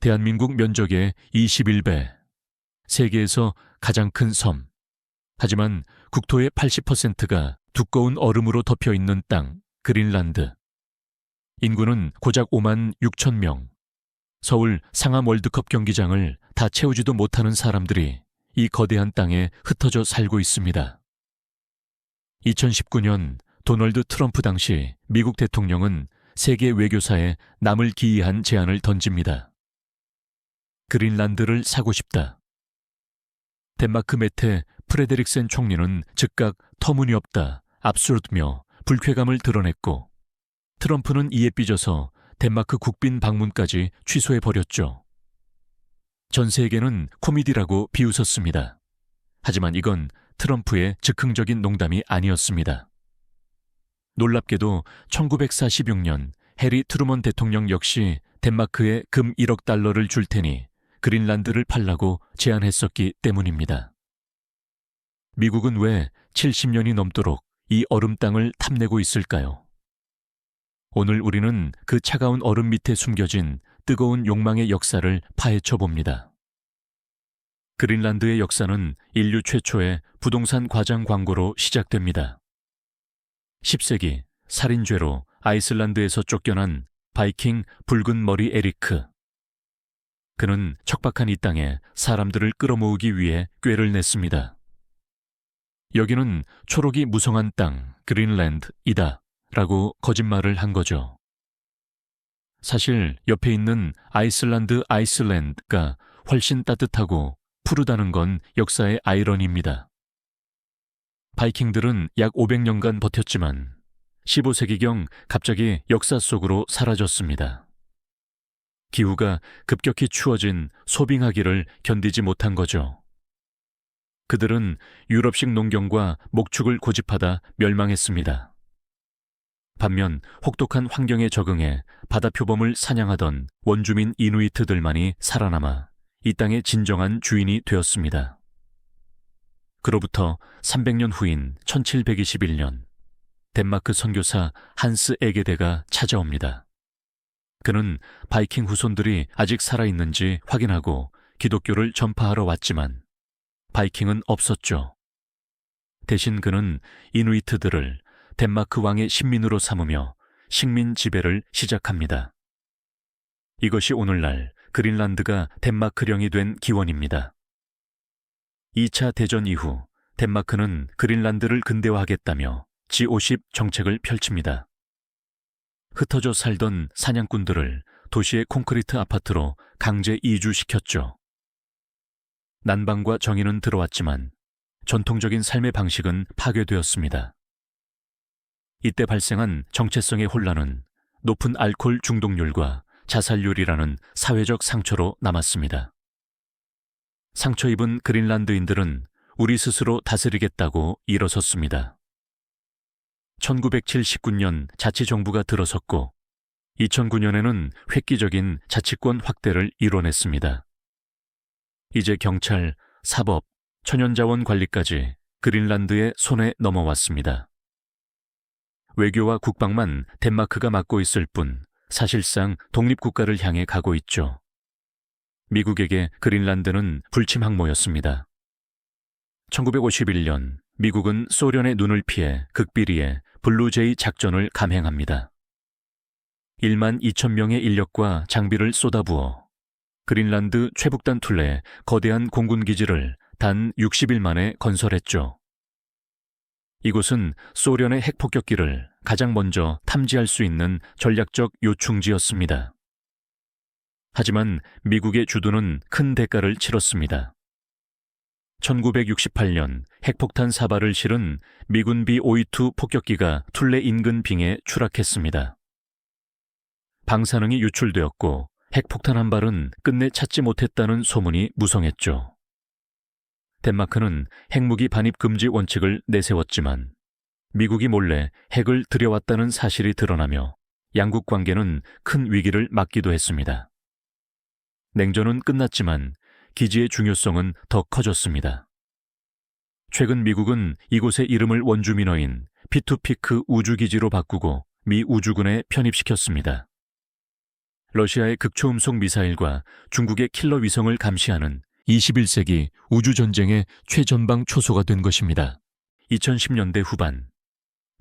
대한민국 면적의 21배, 세계에서 가장 큰 섬. 하지만 국토의 80%가 두꺼운 얼음으로 덮여 있는 땅, 그린란드. 인구는 고작 5만 6천 명. 서울 상암 월드컵 경기장을 다 채우지도 못하는 사람들이 이 거대한 땅에 흩어져 살고 있습니다. 2019년 도널드 트럼프 당시 미국 대통령은 세계 외교사에 남을 기이한 제안을 던집니다. 그린란드를 사고 싶다. 덴마크 메테 프레데릭센 총리는 즉각 터무니없다, 압수르드며 불쾌감을 드러냈고, 트럼프는 이에 삐져서 덴마크 국빈 방문까지 취소해버렸죠. 전 세계는 코미디라고 비웃었습니다. 하지만 이건 트럼프의 즉흥적인 농담이 아니었습니다. 놀랍게도 1946년 해리 트루먼 대통령 역시 덴마크에 금 1억 달러를 줄 테니 그린란드를 팔라고 제안했었기 때문입니다. 미국은 왜 70년이 넘도록 이 얼음 땅을 탐내고 있을까요? 오늘 우리는 그 차가운 얼음 밑에 숨겨진 뜨거운 욕망의 역사를 파헤쳐 봅니다. 그린란드의 역사는 인류 최초의 부동산 과장 광고로 시작됩니다. 10세기 살인죄로 아이슬란드에서 쫓겨난 바이킹 붉은 머리 에리크. 그는 척박한 이 땅에 사람들을 끌어모으기 위해 꾀를 냈습니다. 여기는 초록이 무성한 땅, 그린란드이다 라고 거짓말을 한 거죠. 사실 옆에 있는 아이슬란드가 훨씬 따뜻하고 푸르다는 건 역사의 아이러니입니다. 바이킹들은 약 500년간 버텼지만 15세기경 갑자기 역사 속으로 사라졌습니다. 기후가 급격히 추워진 소빙하기를 견디지 못한 거죠. 그들은 유럽식 농경과 목축을 고집하다 멸망했습니다. 반면 혹독한 환경에 적응해 바다표범을 사냥하던 원주민 이누이트들만이 살아남아 이 땅의 진정한 주인이 되었습니다. 그로부터 300년 후인 1721년, 덴마크 선교사 한스 에게데가 찾아옵니다. 그는 바이킹 후손들이 아직 살아있는지 확인하고 기독교를 전파하러 왔지만 바이킹은 없었죠. 대신 그는 이누이트들을 덴마크 왕의 신민으로 삼으며 식민 지배를 시작합니다. 이것이 오늘날 그린란드가 덴마크령이 된 기원입니다. 2차 대전 이후 덴마크는 그린란드를 근대화하겠다며 G50 정책을 펼칩니다. 흩어져 살던 사냥꾼들을 도시의 콘크리트 아파트로 강제 이주시켰죠. 난방과 정의는 들어왔지만 전통적인 삶의 방식은 파괴되었습니다. 이때 발생한 정체성의 혼란은 높은 알코올 중독률과 자살률이라는 사회적 상처로 남았습니다. 상처 입은 그린란드인들은 우리 스스로 다스리겠다고 일어섰습니다. 1979년 자치정부가 들어섰고 2009년에는 획기적인 자치권 확대를 이뤄냈습니다. 이제 경찰, 사법, 천연자원 관리까지 그린란드의 손에 넘어왔습니다. 외교와 국방만 덴마크가 맡고 있을 뿐 사실상 독립국가를 향해 가고 있죠. 미국에게 그린란드는 불침 항모였습니다. 1951년 미국은 소련의 눈을 피해 극비리에 블루제이 작전을 감행합니다. 1만 2천 명의 인력과 장비를 쏟아부어 그린란드 최북단 툴레에 거대한 공군기지를 단 60일 만에 건설했죠. 이곳은 소련의 핵폭격기를 가장 먼저 탐지할 수 있는 전략적 요충지였습니다. 하지만 미국의 주도는 큰 대가를 치렀습니다. 1968년 핵폭탄 사발을 실은 미군 B-52 폭격기가 툴레 인근 빙에 추락했습니다. 방사능이 유출되었고 핵폭탄 한 발은 끝내 찾지 못했다는 소문이 무성했죠. 덴마크는 핵무기 반입 금지 원칙을 내세웠지만 미국이 몰래 핵을 들여왔다는 사실이 드러나며 양국 관계는 큰 위기를 맞기도 했습니다. 냉전은 끝났지만 기지의 중요성은 더 커졌습니다. 최근 미국은 이곳의 이름을 원주민어인 피투피크 우주기지로 바꾸고 미 우주군에 편입시켰습니다. 러시아의 극초음속 미사일과 중국의 킬러 위성을 감시하는 21세기 우주전쟁의 최전방 초소가 된 것입니다. 2010년대 후반,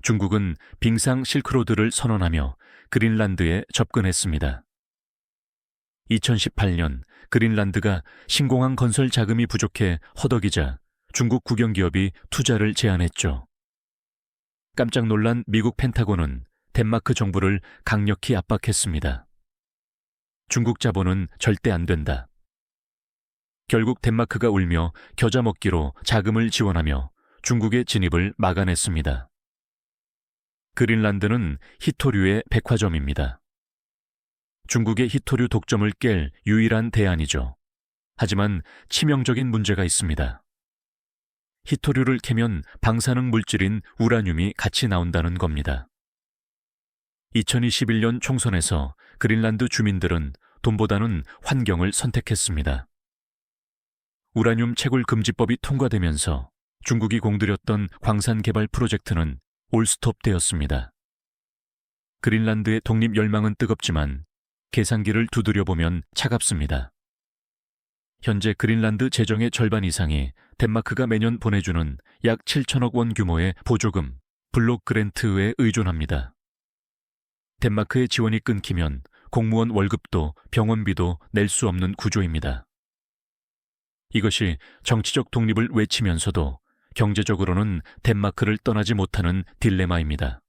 중국은 빙상 실크로드를 선언하며 그린란드에 접근했습니다. 2018년 그린란드가 신공항 건설 자금이 부족해 허덕이자 중국 국영기업이 투자를 제안했죠. 깜짝 놀란 미국 펜타곤은 덴마크 정부를 강력히 압박했습니다. 중국 자본은 절대 안 된다. 결국 덴마크가 울며 겨자 먹기로 자금을 지원하며 중국의 진입을 막아냈습니다. 그린란드는 희토류의 백화점입니다. 중국의 희토류 독점을 깰 유일한 대안이죠. 하지만 치명적인 문제가 있습니다. 희토류를 캐면 방사능 물질인 우라늄이 같이 나온다는 겁니다. 2021년 총선에서 그린란드 주민들은 돈보다는 환경을 선택했습니다. 우라늄 채굴 금지법이 통과되면서 중국이 공들였던 광산 개발 프로젝트는 올스톱되었습니다. 그린란드의 독립 열망은 뜨겁지만 계산기를 두드려보면 차갑습니다. 현재 그린란드 재정의 절반 이상이 덴마크가 매년 보내주는 약 7천억 원 규모의 보조금, 블록 그랜트에 의존합니다. 덴마크의 지원이 끊기면 공무원 월급도 병원비도 낼 수 없는 구조입니다. 이것이 정치적 독립을 외치면서도 경제적으로는 덴마크를 떠나지 못하는 딜레마입니다.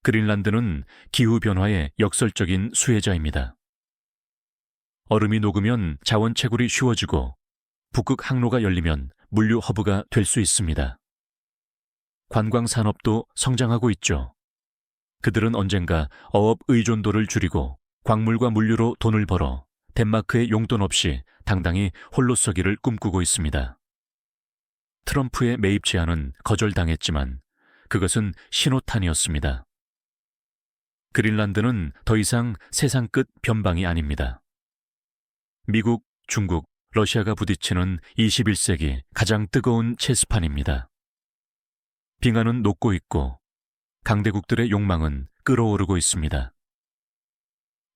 그린란드는 기후변화의 역설적인 수혜자입니다. 얼음이 녹으면 자원 채굴이 쉬워지고 북극 항로가 열리면 물류 허브가 될 수 있습니다. 관광 산업도 성장하고 있죠. 그들은 언젠가 어업 의존도를 줄이고 광물과 물류로 돈을 벌어 덴마크의 용돈 없이 당당히 홀로 서기를 꿈꾸고 있습니다. 트럼프의 매입 제안은 거절당했지만 그것은 신호탄이었습니다. 그린란드는 더 이상 세상 끝 변방이 아닙니다. 미국, 중국, 러시아가 부딪히는 21세기 가장 뜨거운 체스판입니다. 빙하는 녹고 있고 강대국들의 욕망은 끓어오르고 있습니다.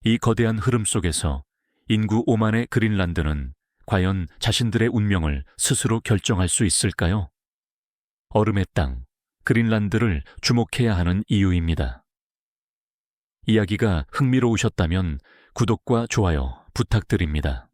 이 거대한 흐름 속에서 인구 5만의 그린란드는 과연 자신들의 운명을 스스로 결정할 수 있을까요? 얼음의 땅, 그린란드를 주목해야 하는 이유입니다. 이야기가 흥미로우셨다면 구독과 좋아요 부탁드립니다.